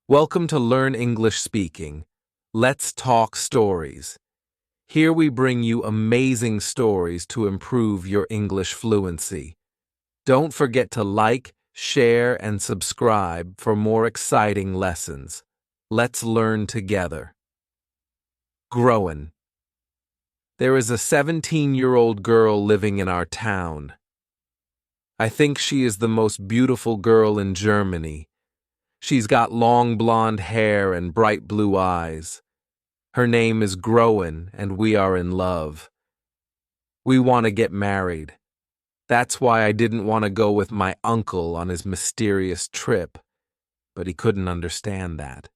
Welcome to Learn English Speaking. Let's talk stories. Here we bring you amazing stories to improve your English fluency. Don't forget to like, share, and subscribe for more exciting lessons. Let's learn together. Growin'. There is a 17-year-old girl living in our town. I think she is the most beautiful girl in Germany. She's got long blonde hair and bright blue eyes. Her name is Growin, and we are in love. We want to get married. That's why I didn't want to go with my uncle on his mysterious trip, but he couldn't understand that.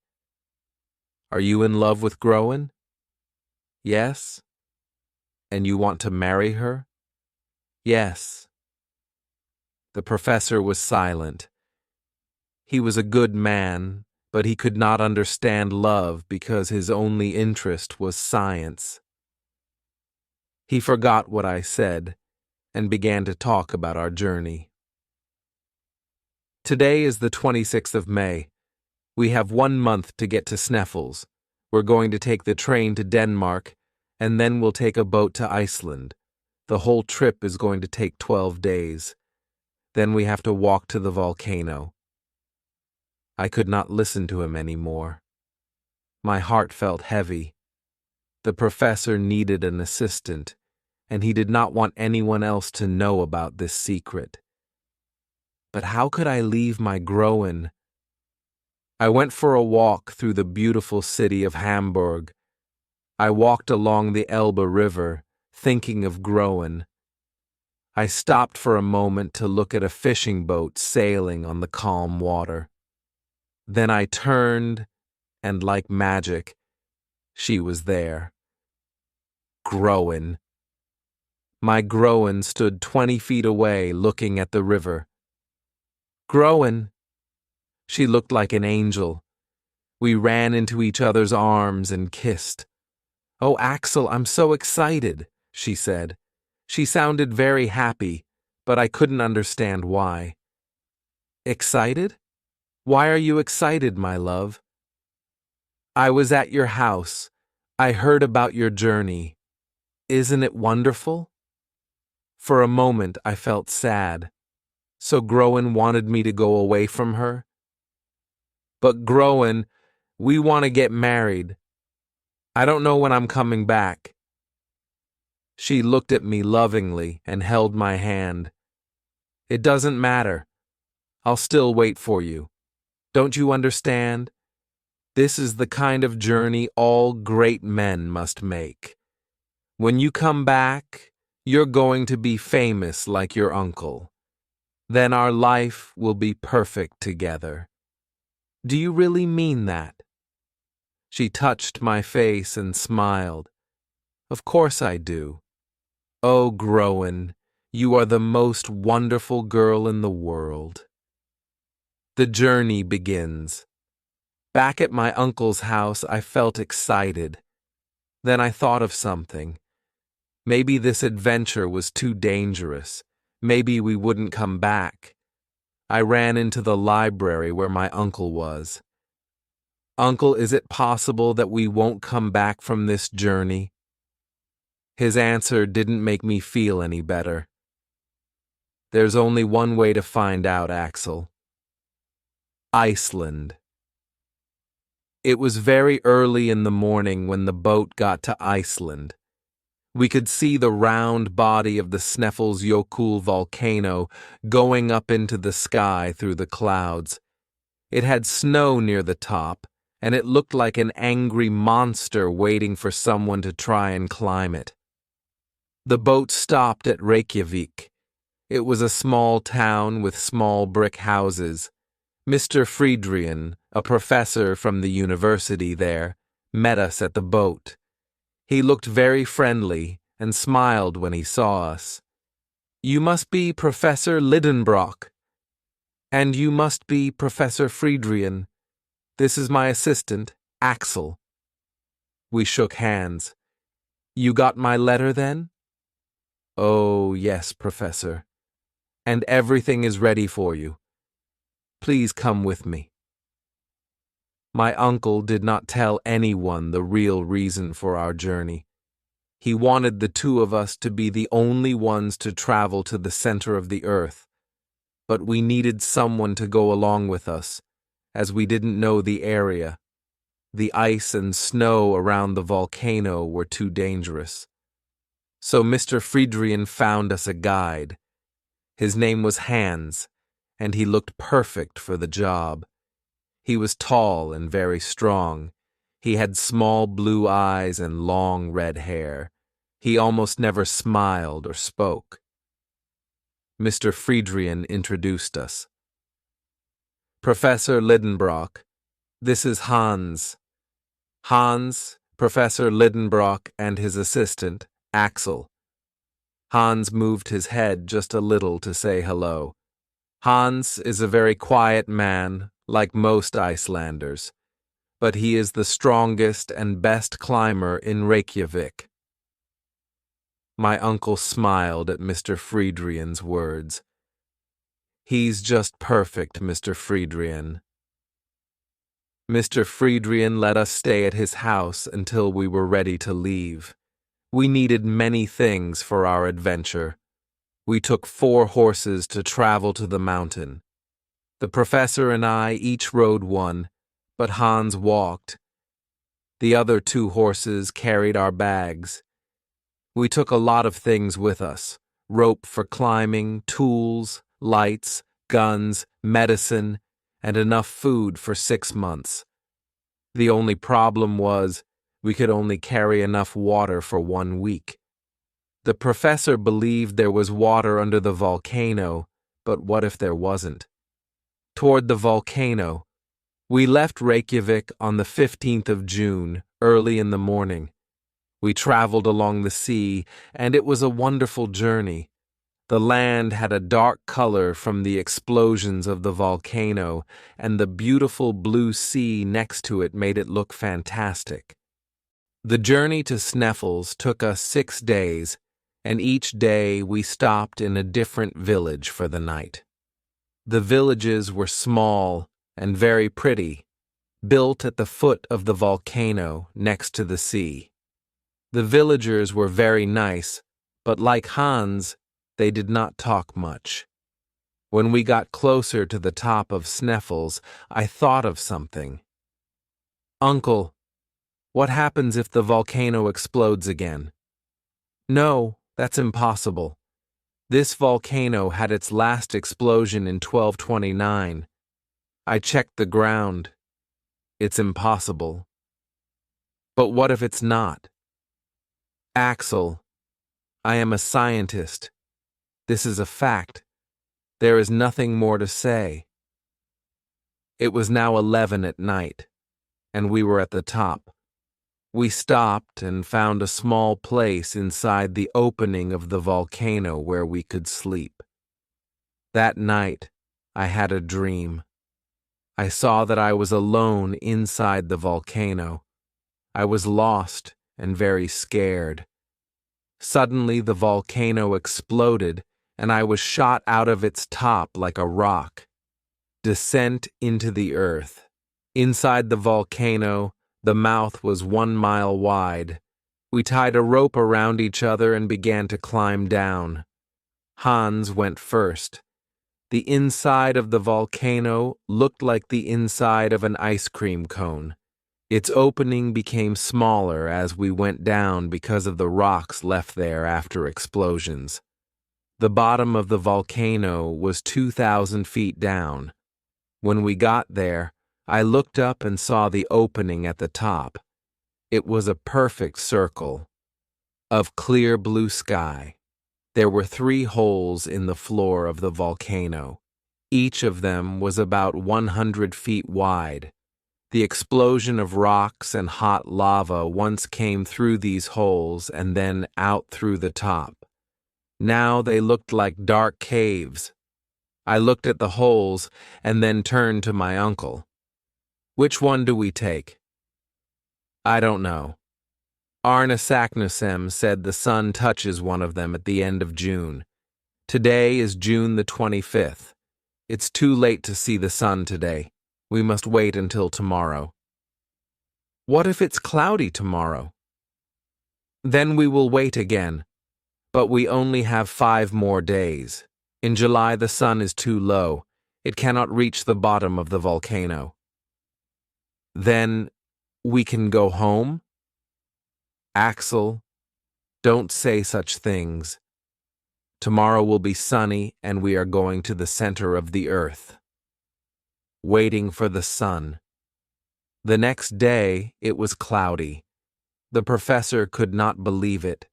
Are you in love with Growin? Yes? And you want to marry her? Yes. The professor was silent. He was a good man, but he could not understand love because his only interest was science. He forgot what I said and began to talk about our journey. Today is the 26th of May. We have 1 month to get to Sneffels. We're going to take the train to Denmark, and then we'll take a boat to Iceland. The whole trip is going to take 12 days. Then we have to walk to the volcano. I could not listen to him anymore. My heart felt heavy. The professor needed an assistant, and he did not want anyone else to know about this secret. But how could I leave my Growin? I went for a walk through the beautiful city of Hamburg. I walked along the Elbe River, thinking of Growin. I stopped for a moment to look at a fishing boat sailing on the calm water. Then I turned, and like magic, she was there. Growin. My Growin stood 20 feet away looking at the river. Growin. She looked like an angel. We ran into each other's arms and kissed. "Oh, Axel, I'm so excited," she said. She sounded very happy, but I couldn't understand why. Excited? Why are you excited, my love? I was at your house. I heard about your journey. Isn't it wonderful? For a moment, I felt sad. So Growin wanted me to go away from her? But Growin, we want to get married. I don't know when I'm coming back. She looked at me lovingly and held my hand. It doesn't matter. I'll still wait for you. Don't you understand? This is the kind of journey all great men must make. When you come back, you're going to be famous like your uncle. Then our life will be perfect together. Do you really mean that? She touched my face and smiled. Of course I do. Oh, Growin, you are the most wonderful girl in the world. The journey begins. Back at my uncle's house, I felt excited. Then I thought of something. Maybe this adventure was too dangerous. Maybe we wouldn't come back. I ran into the library where my uncle was. Uncle, is it possible that we won't come back from this journey? His answer didn't make me feel any better. There's only one way to find out, Axel. Iceland. It was very early in the morning when the boat got to Iceland. We could see the round body of the Snæfellsjökull volcano going up into the sky through the clouds. It had snow near the top, and it looked like an angry monster waiting for someone to try and climb it. The boat stopped at Reykjavik. It was a small town with small brick houses. Mr. Friedrian, a professor from the university there, met us at the boat. He looked very friendly and smiled when he saw us. You must be Professor Lidenbrock. And you must be Professor Friedrian. This is my assistant, Axel. We shook hands. You got my letter then? Oh, yes, Professor. And everything is ready for you. Please come with me. My uncle did not tell anyone the real reason for our journey. He wanted the two of us to be the only ones to travel to the center of the earth, but we needed someone to go along with us, as we didn't know the area. The ice and snow around the volcano were too dangerous. So Mr. Friedrian found us a guide. His name was Hans, and he looked perfect for the job. He was tall and very strong. He had small blue eyes and long red hair. He almost never smiled or spoke. Mr. Friedrian introduced us. Professor Lidenbrock, this is Hans. Hans, Professor Lidenbrock, and his assistant, Axel. Hans moved his head just a little to say hello. Hans is a very quiet man, like most Icelanders, but he is the strongest and best climber in Reykjavik. My uncle smiled at Mr. Friedrian's words. He's just perfect, Mr. Friedrian. Mr. Friedrian let us stay at his house until we were ready to leave. We needed many things for our adventure. We took 4 horses to travel to the mountain. The professor and I each rode one, but Hans walked. The other 2 horses carried our bags. We took a lot of things with us: rope for climbing, tools, lights, guns, medicine, and enough food for 6 months. The only problem was we could only carry enough water for 1 week. The professor believed there was water under the volcano, but what if there wasn't? Toward the volcano, we left Reykjavik on the 15th of June, early in the morning. We traveled along the sea, and it was a wonderful journey. The land had a dark color from the explosions of the volcano, and the beautiful blue sea next to it made it look fantastic. The journey to Sneffels took us 6 days, and each day we stopped in a different village for the night. The villages were small and very pretty, built at the foot of the volcano next to the sea. The villagers were very nice, but like Hans, they did not talk much. When we got closer to the top of Sneffels, I thought of something. Uncle, what happens if the volcano explodes again? No, that's impossible. This volcano had its last explosion in 1229. I checked the ground. It's impossible. But what if it's not? Axel, I am a scientist. This is a fact. There is nothing more to say. It was now 11 at night, and we were at the top. We stopped and found a small place inside the opening of the volcano where we could sleep. That night, I had a dream. I saw that I was alone inside the volcano. I was lost and very scared. Suddenly, the volcano exploded, and I was shot out of its top like a rock. Descent into the earth. Inside the volcano, the mouth was 1 mile wide. We tied a rope around each other and began to climb down. Hans went first. The inside of the volcano looked like the inside of an ice cream cone. Its opening became smaller as we went down because of the rocks left there after explosions. The bottom of the volcano was 2,000 feet down. When we got there, I looked up and saw the opening at the top. It was a perfect circle of clear blue sky. There were 3 holes in the floor of the volcano. Each of them was about 100 feet wide. The explosion of rocks and hot lava once came through these holes and then out through the top. Now they looked like dark caves. I looked at the holes and then turned to my uncle. Which one do we take? I don't know. Arne Saknussemm said the sun touches one of them at the end of June. Today is June the 25th. It's too late to see the sun today. We must wait until tomorrow. What if it's cloudy tomorrow? Then we will wait again, but we only have 5 more days. In July the sun is too low. It cannot reach the bottom of the volcano. Then we can go home? Axel, don't say such things. Tomorrow will be sunny and we are going to the center of the earth. Waiting for the sun. The next day it was cloudy. The professor could not believe it.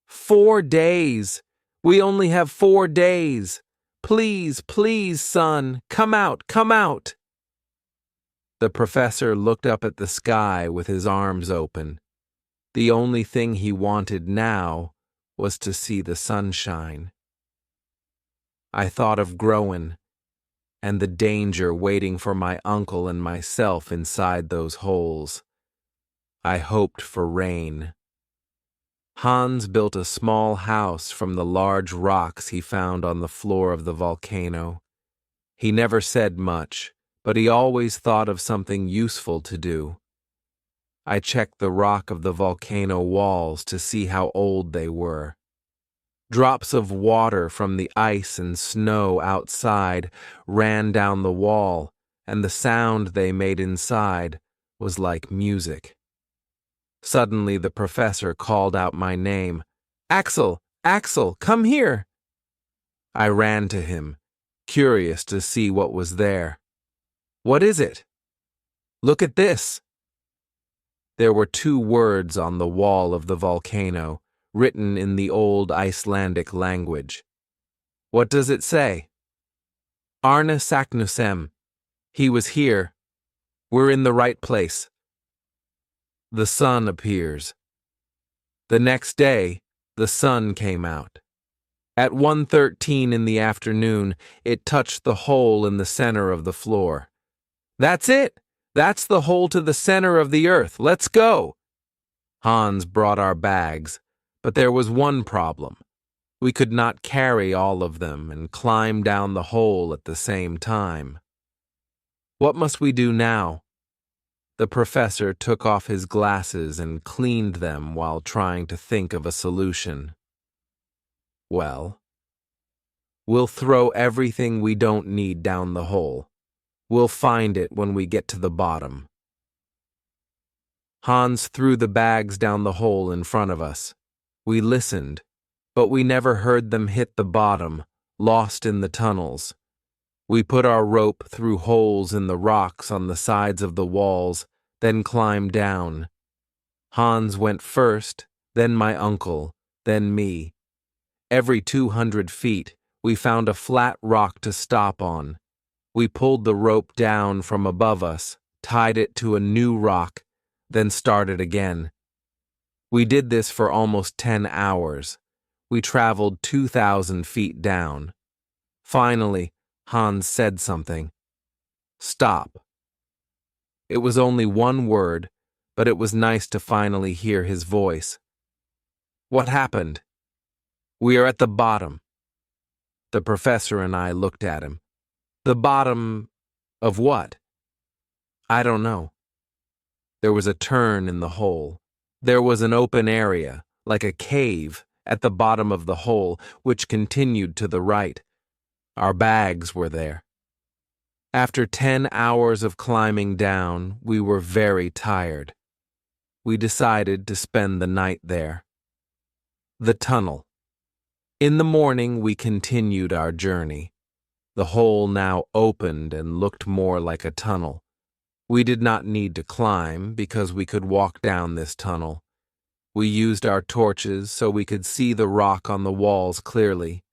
4 days! We only have 4 days! Please, please, sun, come out, come out! The professor looked up at the sky with his arms open. The only thing he wanted now was to see the sunshine. I thought of Groen and the danger waiting for my uncle and myself inside those holes. I hoped for rain. Hans built a small house from the large rocks he found on the floor of the volcano. He never said much, but he always thought of something useful to do. I checked the rock of the volcano walls to see how old they were. Drops of water from the ice and snow outside ran down the wall, and the sound they made inside was like music. Suddenly the professor called out my name. "Axel! Axel, come here!" I ran to him, curious to see what was there. "What is it?" "Look at this." There were 2 words on the wall of the volcano, written in the old Icelandic language. What does it say? Arne Saknusem. He was here. We're in the right place. The sun appears. The next day, the sun came out. At 1:13 in the afternoon, it touched the hole in the center of the floor. "That's it! That's the hole to the center of the earth. Let's go!" Hans brought our bags, but there was one problem. We could not carry all of them and climb down the hole at the same time. What must we do now? The professor took off his glasses and cleaned them while trying to think of a solution. Well, we'll throw everything we don't need down the hole. We'll find it when we get to the bottom. Hans threw the bags down the hole in front of us. We listened, but we never heard them hit the bottom, lost in the tunnels. We put our rope through holes in the rocks on the sides of the walls, then climbed down. Hans went first, then my uncle, then me. Every 200 feet, we found a flat rock to stop on. We pulled the rope down from above us, tied it to a new rock, then started again. We did this for almost 10 hours. We traveled 2,000 feet down. Finally, Hans said something. "Stop." It was only one word, but it was nice to finally hear his voice. "What happened?" "We are at the bottom." The professor and I looked at him. "The bottom of what?" "I don't know." There was a turn in the hole. There was an open area, like a cave, at the bottom of the hole, which continued to the right. Our bags were there. After 10 hours of climbing down, we were very tired. We decided to spend the night there. The tunnel. In the morning, we continued our journey. The hole now opened and looked more like a tunnel. We did not need to climb because we could walk down this tunnel. We used our torches so we could see the rock on the walls clearly.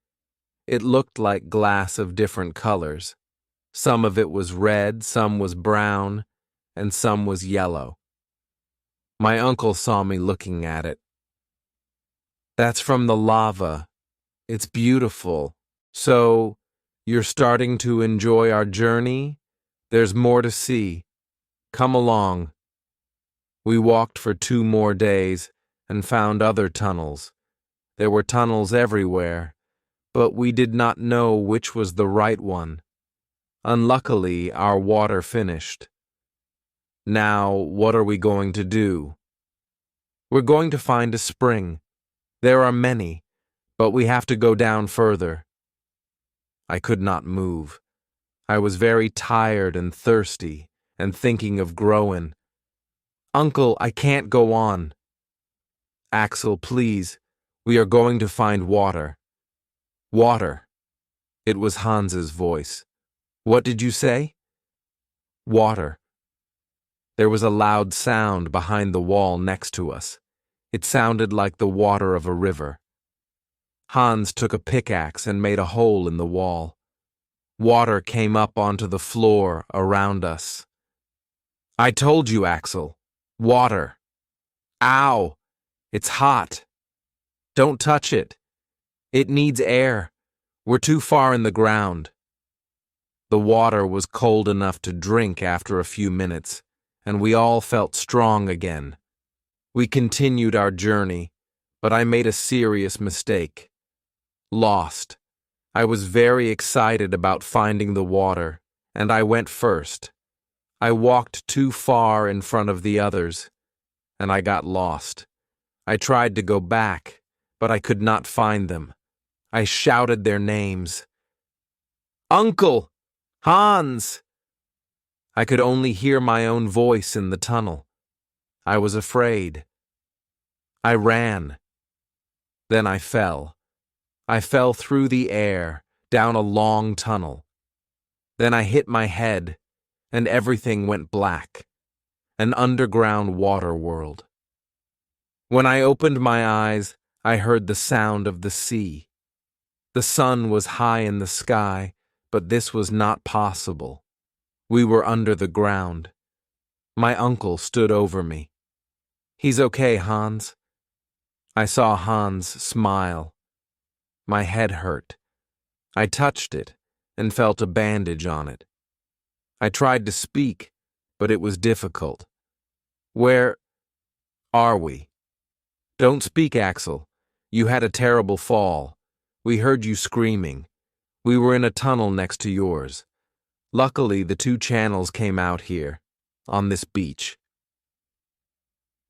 It looked like glass of different colors. Some of it was red, some was brown, and some was yellow. My uncle saw me looking at it. "That's from the lava. It's beautiful. So, you're starting to enjoy our journey? There's more to see. Come along." We walked for 2 more days and found other tunnels. There were tunnels everywhere, but we did not know which was the right one. Unluckily, our water finished. Now, what are we going to do? We're going to find a spring. There are many, but we have to go down further. I could not move. I was very tired and thirsty and thinking of Groen. Uncle, I can't go on. Axel, please, we are going to find water. Water. It was Hans's voice. What did you say? Water. There was a loud sound behind the wall next to us. It sounded like the water of a river. Hans took a pickaxe and made a hole in the wall. Water came up onto the floor around us. I told you, Axel. Water. Ow! It's hot. Don't touch it. It needs air. We're too far in the ground. The water was cold enough to drink after a few minutes, and we all felt strong again. We continued our journey, but I made a serious mistake. Lost. I was very excited about finding the water, and I went first. I walked too far in front of the others, and I got lost. I tried to go back, but I could not find them. I shouted their names. Uncle! Hans! I could only hear my own voice in the tunnel. I was afraid. I ran. Then I fell. I fell through the air, down a long tunnel. Then I hit my head, and everything went black. An underground water world. When I opened my eyes, I heard the sound of the sea. The sun was high in the sky, but this was not possible. We were under the ground. My uncle stood over me. He's okay, Hans. I saw Hans smile. My head hurt. I touched it and felt a bandage on it. I tried to speak, but it was difficult. Where are we? Don't speak, Axel. You had a terrible fall. We heard you screaming. We were in a tunnel next to yours. Luckily, the two channels came out here, on this beach.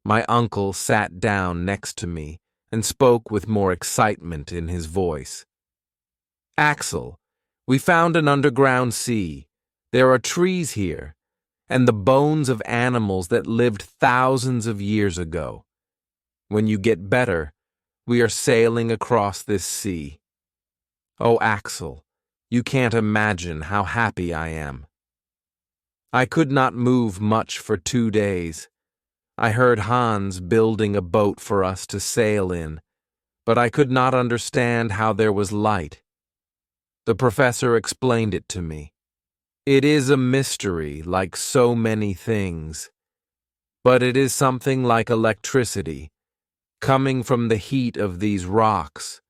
My uncle sat down next to me and spoke with more excitement in his voice. Axel, we found an underground sea. There are trees here, and the bones of animals that lived thousands of years ago. When you get better, we are sailing across this sea. Oh, Axel, you can't imagine how happy I am. I could not move much for 2 days. I heard Hans building a boat for us to sail in, but I could not understand how there was light. The professor explained it to me. It is a mystery, like so many things, but it is something like electricity, coming from the heat of these rocks.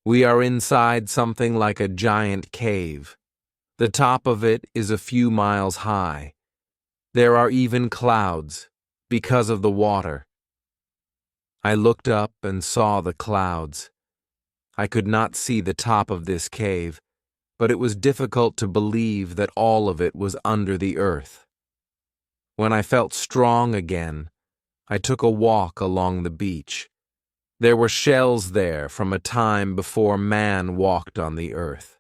We are inside something like a giant cave. The top of it is a few miles high. There are even clouds, because of the water. I looked up and saw the clouds. I could not see the top of this cave, but it was difficult to believe that all of it was under the earth. When I felt strong again, I took a walk along the beach. There were shells there from a time before man walked on the earth.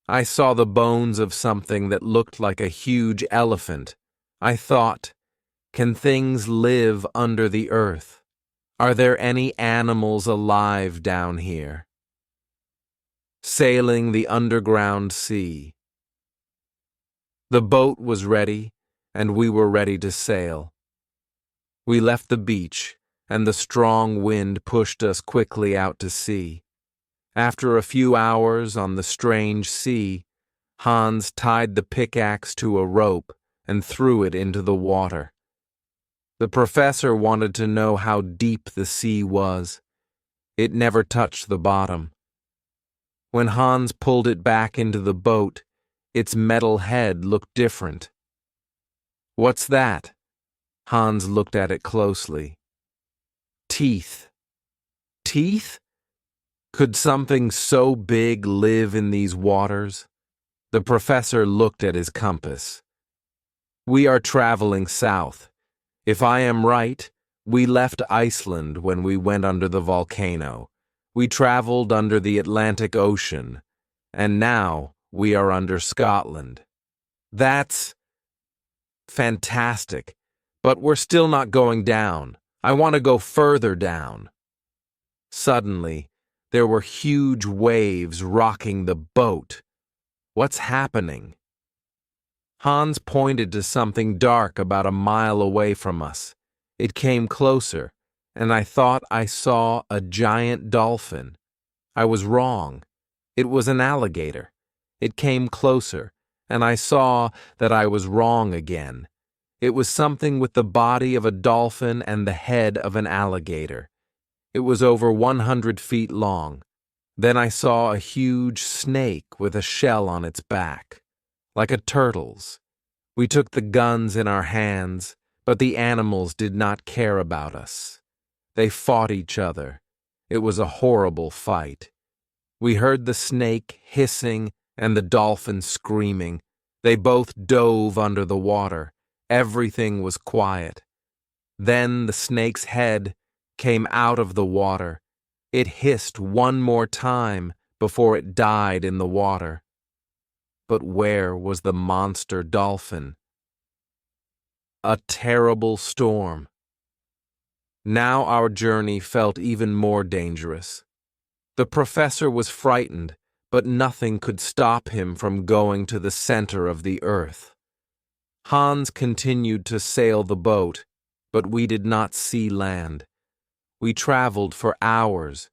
I saw the bones of something that looked like a huge elephant. I thought, can things live under the earth? Are there any animals alive down here? Sailing the underground sea. The boat was ready, and we were ready to sail. We left the beach, and the strong wind pushed us quickly out to sea. After a few hours on the strange sea, Hans tied the pickaxe to a rope and threw it into the water. The professor wanted to know how deep the sea was. It never touched the bottom. When Hans pulled it back into the boat, its metal head looked different. What's that? Hans looked at it closely. Teeth. Teeth? Could something so big live in these waters? The professor looked at his compass. We are traveling south. If I am right, we left Iceland when we went under the volcano. We traveled under the Atlantic Ocean, and now we are under Scotland. That's fantastic, but we're still not going down. I want to go further down. Suddenly, there were huge waves rocking the boat. What's happening? Hans pointed to something dark about a mile away from us. It came closer, and I thought I saw a giant dolphin. I was wrong. It was an alligator. It came closer, and I saw that I was wrong again. It was something with the body of a dolphin and the head of an alligator. It was over 100 feet long. Then I saw a huge snake with a shell on its back, like a turtle's. We took the guns in our hands, but the animals did not care about us. They fought each other. It was a horrible fight. We heard the snake hissing and the dolphin screaming. They both dove under the water. Everything was quiet. Then the snake's head came out of the water. It hissed one more time before it died in the water. But where was the monster dolphin? A terrible storm. Now our journey felt even more dangerous. The professor was frightened, but nothing could stop him from going to the center of the earth. Hans continued to sail the boat, but we did not see land. We traveled for hours,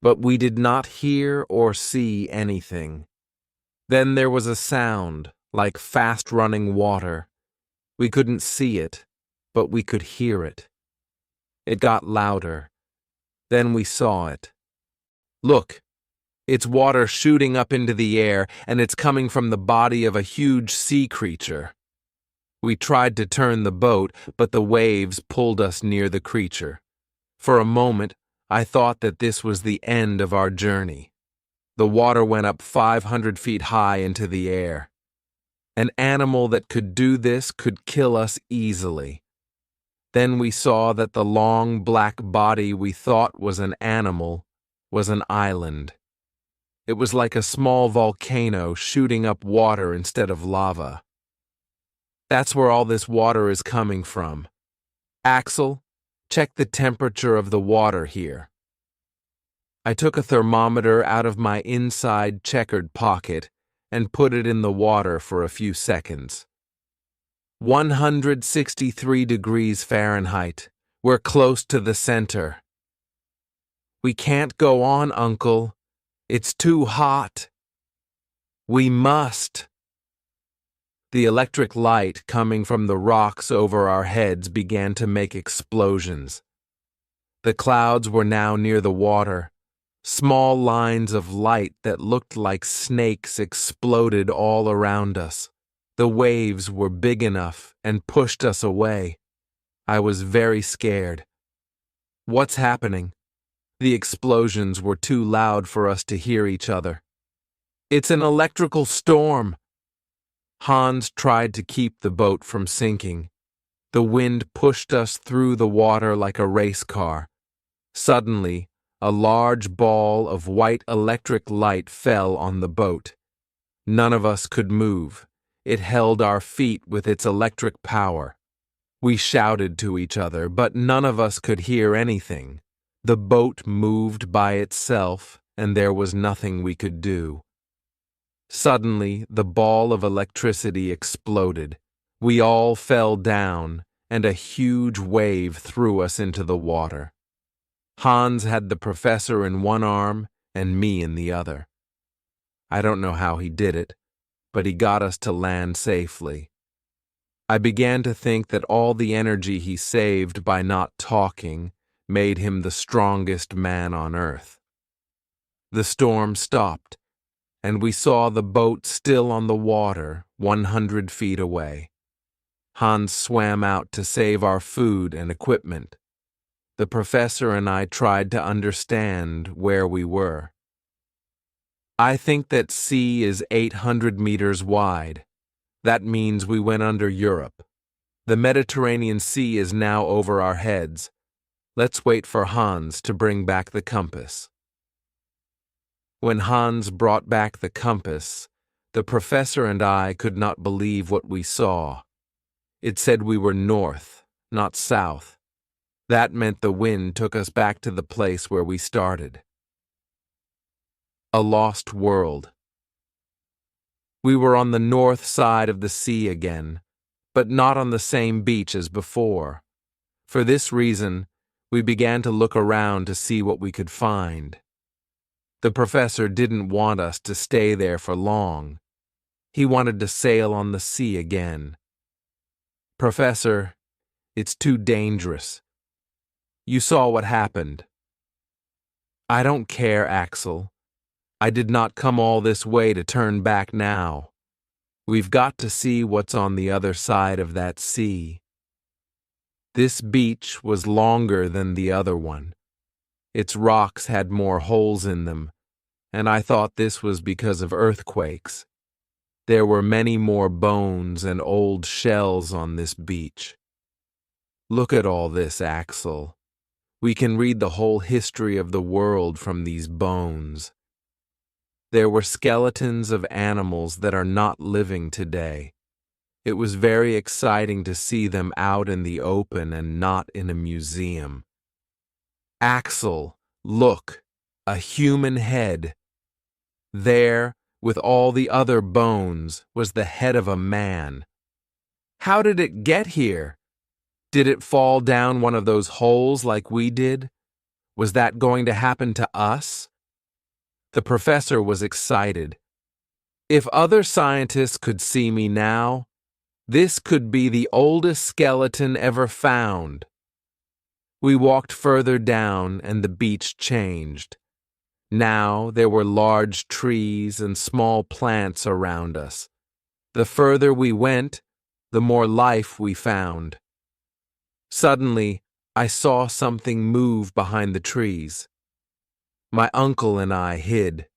but we did not hear or see anything. Then there was a sound, like fast-running water. We couldn't see it, but we could hear it. It got louder. Then we saw it. Look, it's water shooting up into the air, and it's coming from the body of a huge sea creature. We tried to turn the boat, but the waves pulled us near the creature. For a moment, I thought that this was the end of our journey. The water went up 500 feet high into the air. An animal that could do this could kill us easily. Then we saw that the long black body we thought was an animal was an island. It was like a small volcano shooting up water instead of lava. That's where all this water is coming from. Axel, check the temperature of the water here. I took a thermometer out of my inside checkered pocket and put it in the water for a few seconds. 163 degrees Fahrenheit. We're close to the center. We can't go on, Uncle. It's too hot. We must. The electric light coming from the rocks over our heads began to make explosions. The clouds were now near the water. Small lines of light that looked like snakes exploded all around us. The waves were big enough and pushed us away. I was very scared. What's happening? The explosions were too loud for us to hear each other. It's an electrical storm. Hans tried to keep the boat from sinking. The wind pushed us through the water like a race car. Suddenly, a large ball of white electric light fell on the boat. None of us could move. It held our feet with its electric power. We shouted to each other, but none of us could hear anything. The boat moved by itself, and there was nothing we could do. Suddenly, the ball of electricity exploded. We all fell down, and a huge wave threw us into the water. Hans had the professor in one arm and me in the other. I don't know how he did it, but he got us to land safely. I began to think that all the energy he saved by not talking made him the strongest man on earth. The storm stopped, and we saw the boat still on the water 100 feet away. Hans swam out to save our food and equipment. The professor and I tried to understand where we were. I think that sea is 800 meters wide. That means we went under Europe. The Mediterranean Sea is now over our heads. Let's wait for Hans to bring back the compass. When Hans brought back the compass, the professor and I could not believe what we saw. It said we were north, not south. That meant the wind took us back to the place where we started. A lost world. We were on the north side of the sea again, but not on the same beach as before. For this reason, we began to look around to see what we could find. The professor didn't want us to stay there for long. He wanted to sail on the sea again. Professor, it's too dangerous. You saw what happened. I don't care, Axel. I did not come all this way to turn back now. We've got to see what's on the other side of that sea. This beach was longer than the other one. Its rocks had more holes in them, and I thought this was because of earthquakes. There were many more bones and old shells on this beach. Look at all this, Axel. We can read the whole history of the world from these bones. There were skeletons of animals that are not living today. It was very exciting to see them out in the open and not in a museum. Axel, look, a human head. There, with all the other bones, was the head of a man. How did it get here? Did it fall down one of those holes like we did? Was that going to happen to us? The professor was excited. If other scientists could see me now, this could be the oldest skeleton ever found. We walked further down and the beach changed. Now there were large trees and small plants around us. The further we went, the more life we found. Suddenly, I saw something move behind the trees. My uncle and I hid.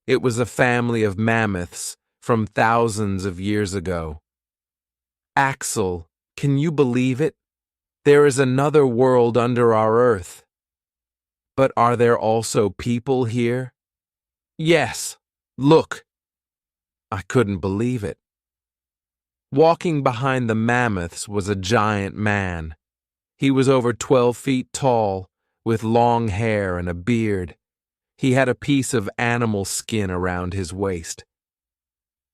It was a family of mammoths from thousands of years ago. Axel, can you believe it? There is another world under our earth. But are there also people here? Yes, look. I couldn't believe it. Walking behind the mammoths was a giant man. He was over 12 feet tall, with long hair and a beard. He had a piece of animal skin around his waist.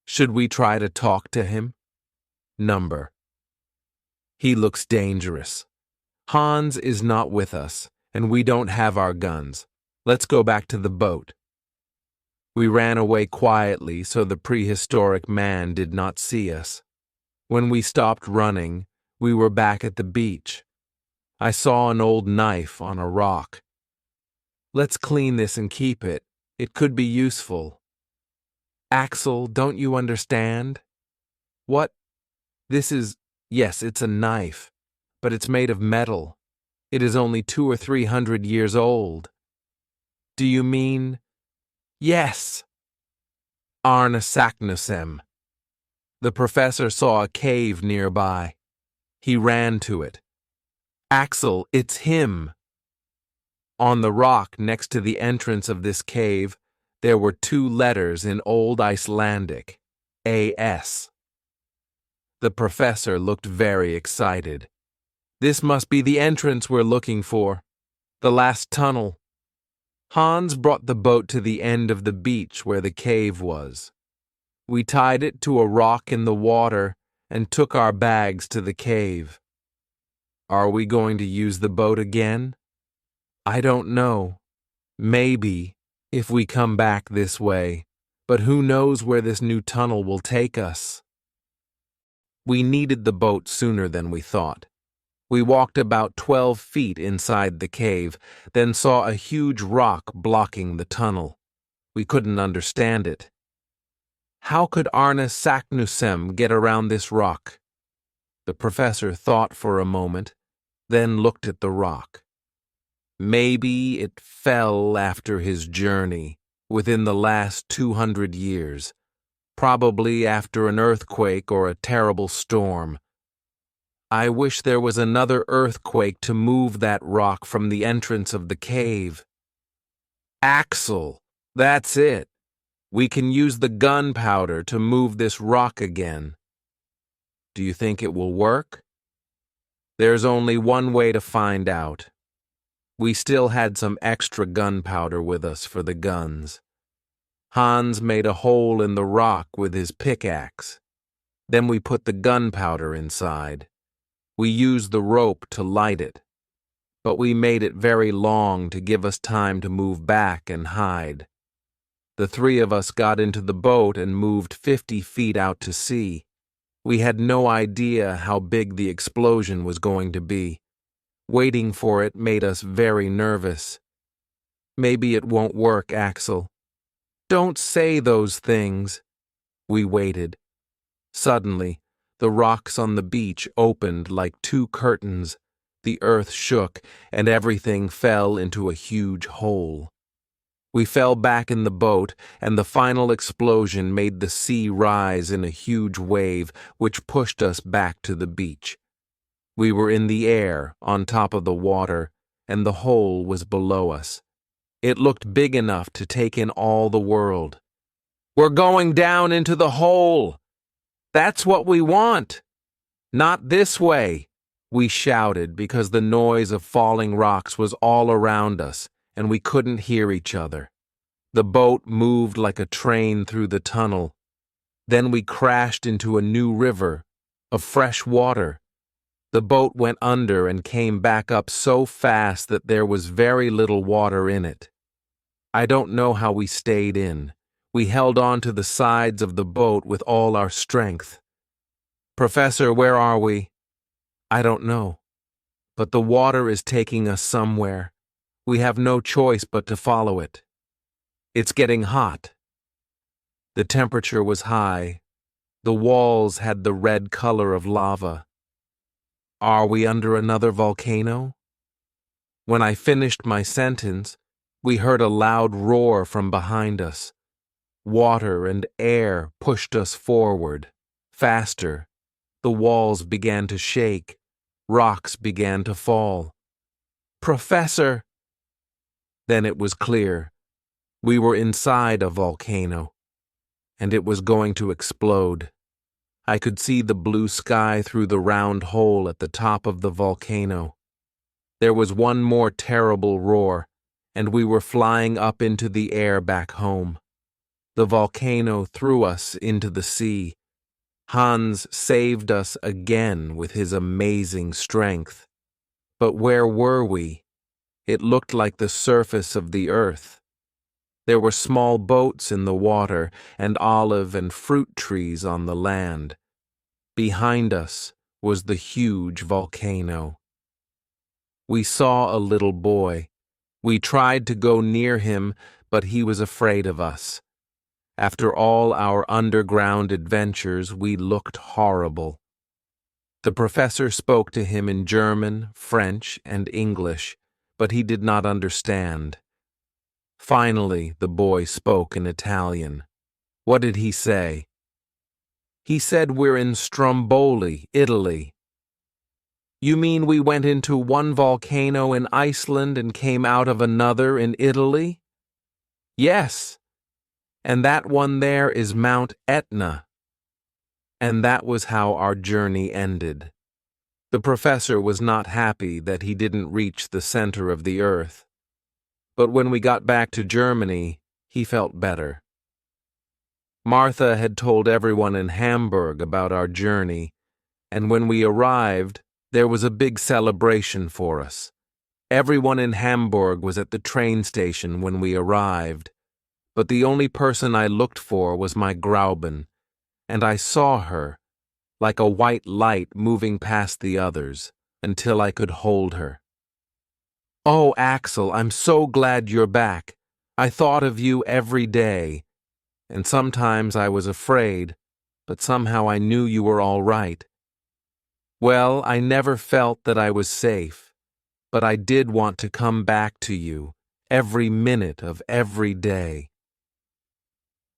Should we try to talk to him? Number. He looks dangerous. Hans is not with us, and we don't have our guns. Let's go back to the boat. We ran away quietly so the prehistoric man did not see us. When we stopped running, we were back at the beach. I saw an old knife on a rock. Let's clean this and keep it. It could be useful. Axel, don't you understand? What? Yes, it's a knife, but it's made of metal. It is only 200 or 300 years old. Do you mean? Yes. Arne Saknussemm. The professor saw a cave nearby. He ran to it. Axel, it's him. On the rock next to the entrance of this cave, there were 2 letters in Old Icelandic, A.S. The professor looked very excited. This must be the entrance we're looking for, the last tunnel. Hans brought the boat to the end of the beach where the cave was. We tied it to a rock in the water and took our bags to the cave. Are we going to use the boat again? I don't know. Maybe, if we come back this way, but who knows where this new tunnel will take us? We needed the boat sooner than we thought. We walked about 12 feet inside the cave, then saw a huge rock blocking the tunnel. We couldn't understand it. How could Arne Saknussemm get around this rock? The professor thought for a moment, then looked at the rock. Maybe it fell after his journey, within the last 200 years, probably after an earthquake or a terrible storm. I wish there was another earthquake to move that rock from the entrance of the cave. Axel, that's it. We can use the gunpowder to move this rock again. Do you think it will work? There's only one way to find out. We still had some extra gunpowder with us for the guns. Hans made a hole in the rock with his pickaxe. Then we put the gunpowder inside. We used the rope to light it, but we made it very long to give us time to move back and hide. The three of us got into the boat and moved 50 feet out to sea. We had no idea how big the explosion was going to be. Waiting for it made us very nervous. Maybe it won't work, Axel. Don't say those things. We waited. Suddenly, the rocks on the beach opened like two curtains. The earth shook, and everything fell into a huge hole. We fell back in the boat, and the final explosion made the sea rise in a huge wave, which pushed us back to the beach. We were in the air, on top of the water, and the hole was below us. It looked big enough to take in all the world. "We're going down into the hole! That's what we want! Not this way!" we shouted because the noise of falling rocks was all around us and we couldn't hear each other. The boat moved like a train through the tunnel. Then we crashed into a new river of fresh water. The boat went under and came back up so fast that there was very little water in it. I don't know how we stayed in. We held on to the sides of the boat with all our strength. "Professor, where are we?" "I don't know. But the water is taking us somewhere. We have no choice but to follow it. It's getting hot." The temperature was high. The walls had the red color of lava. Are we under another volcano? When I finished my sentence, we heard a loud roar from behind us. Water and air pushed us forward, faster. The walls began to shake. Rocks began to fall. "Professor!" Then it was clear. We were inside a volcano, and it was going to explode. I could see the blue sky through the round hole at the top of the volcano. There was one more terrible roar, and we were flying up into the air back home. The volcano threw us into the sea. Hans saved us again with his amazing strength. But where were we? It looked like the surface of the earth. There were small boats in the water and olive and fruit trees on the land. Behind us was the huge volcano. We saw a little boy. We tried to go near him, but he was afraid of us. After all our underground adventures, we looked horrible. The professor spoke to him in German, French, and English, but he did not understand. Finally, the boy spoke in Italian. What did he say? He said we're in Stromboli, Italy. You mean we went into one volcano in Iceland and came out of another in Italy? Yes. And that one there is Mount Etna. And that was how our journey ended. The professor was not happy that he didn't reach the center of the earth. But when we got back to Germany, he felt better. Martha had told everyone in Hamburg about our journey, and when we arrived, there was a big celebration for us. Everyone in Hamburg was at the train station when we arrived, but the only person I looked for was my Grauben, and I saw her, like a white light moving past the others, until I could hold her. "Oh, Axel, I'm so glad you're back. I thought of you every day, and sometimes I was afraid, but somehow I knew you were all right. Well, I never felt that I was safe, but I did want to come back to you every minute of every day."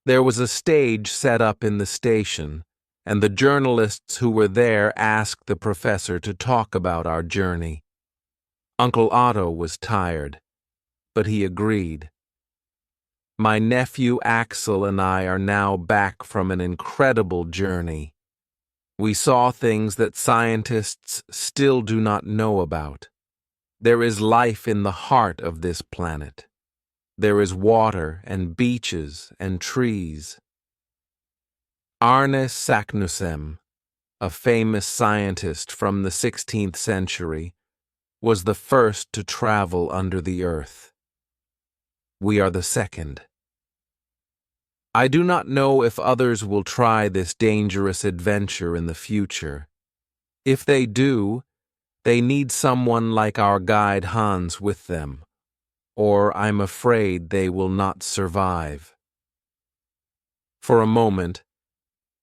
There was a stage set up in the station, and the journalists who were there asked the professor to talk about our journey. Uncle Otto was tired, but he agreed. My nephew Axel and I are now back from an incredible journey. We saw things that scientists still do not know about. There is life in the heart of this planet. There is water and beaches and trees. Arne Saknussemm, a famous scientist from the 16th century, was the first to travel under the earth. We are the second. I do not know if others will try this dangerous adventure in the future. If they do, they need someone like our guide Hans with them, or I'm afraid they will not survive. For a moment,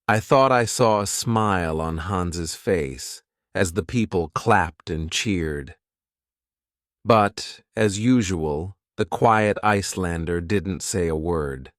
I thought I saw a smile on Hans's face as the people clapped and cheered. But, as usual, the quiet Icelander didn't say a word.